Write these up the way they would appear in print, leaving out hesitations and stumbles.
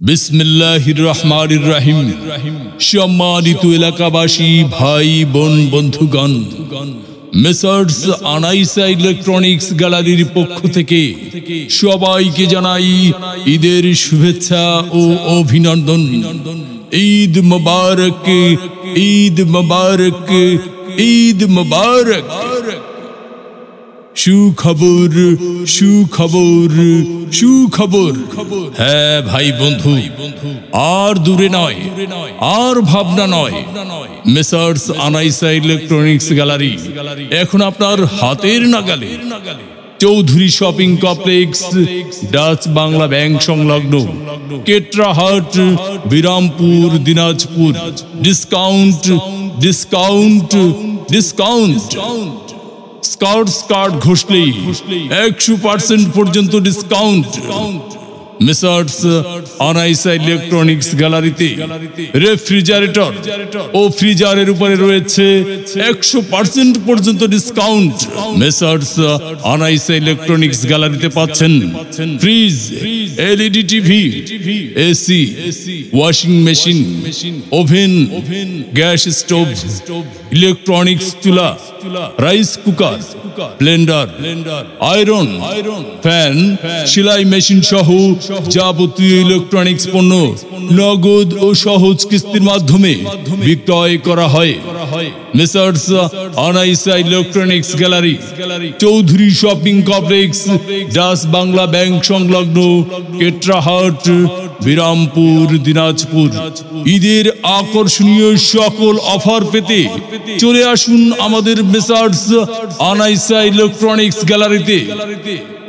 বিসমিল্লাহির রহমানির রহিম। সম্মানিত এলাকাবাসী, ভাই বোন, বন্ধুগণ, মেসার্স আনাইসা ইলেকট্রনিক্স গ্যালারির পক্ষ থেকে সবাইকে জানাই ঈদের শুভেচ্ছা ও অভিনন্দন। ঈদ মুবারক, ঈদ মুবারক, ঈদ মুবারক। সুখবর, সুখবর, সুখবর। হ্যাঁ ভাই বন্ধু, আর দূরে নয়, আর ভাবনা নয়, মেসার্স আনাইসা ইলেকট্রনিক্স গ্যালারি এখন আপনার হাতের নাগালে। Chowdhury shopping complex, Dutch Bangla bank সংলগ্ন, Ketrahat, Birampur, Dinajpur. Discount, discount, discount. স্কার্ট ঘোষলেই 100% পর্যন্ত ডিসকাউন্ট। মেসার্স আনাইসা ইলেকট্রনিক্স গ্যালারিতে রেফ্রিজারেটর ও ফ্রিজারের উপরে রয়েছে 100% পর্যন্ত ডিসকাউন্ট। মেসার্স আনাইসা ইলেকট্রনিক্স গ্যালারিতে পাচ্ছেন fridge, LED TV, AC, washing machine, oven, gas stove, electronics চুলা, rice cooker, blender, iron, fan, সেলাই মেশিন সহ যাবতীয় ইলেকট্রনিক্স পণ্য নগদ ও সহজ কিস্তির মাধ্যমে বিক্রয় করা হয়। Messrs Anaisa electronics gallery, Chowdhury shopping complex, Dutch Bangla bank সংলগ্ন, কেটরাহাট, বিরামপুর, দিনাজপুর। ঈদের আকর্ষণীয় সকল অফার পেতে চলে আসুন আমাদের মেসার্স আনাইসা ইলেকট্রনিক্স গ্যালারিতে।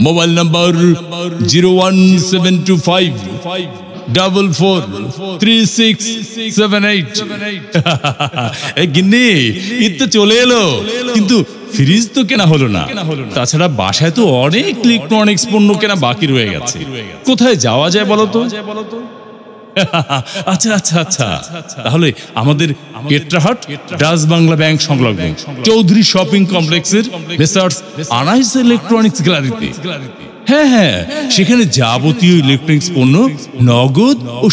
Mobile number 01725443678। গিন্নি, ঈদ তো চলে এলো, কিন্তু ফ্রিজ তো কেনা হলো না। তাছাড়া বাসায় তো অনেক ইলেকট্রনিক্স পণ্য কেনা বাকি রয়ে গেছে। কোথায় যাওয়া যায় বলো তো? আচ্ছা আচ্ছা আচ্ছা, তাহলে আমাদের কেটরাহাট ডাচ বাংলা ব্যাংক সংলগ্ন চৌধুরী শপিং কমপ্লেক্সের মেসার্স আনাইসা ইলেকট্রনিক্স গ্যালারিতে। হ্যাঁ হ্যাঁ, সেখানে যাবতীয় ইলেকট্রনিক্স পণ্য নগদ ও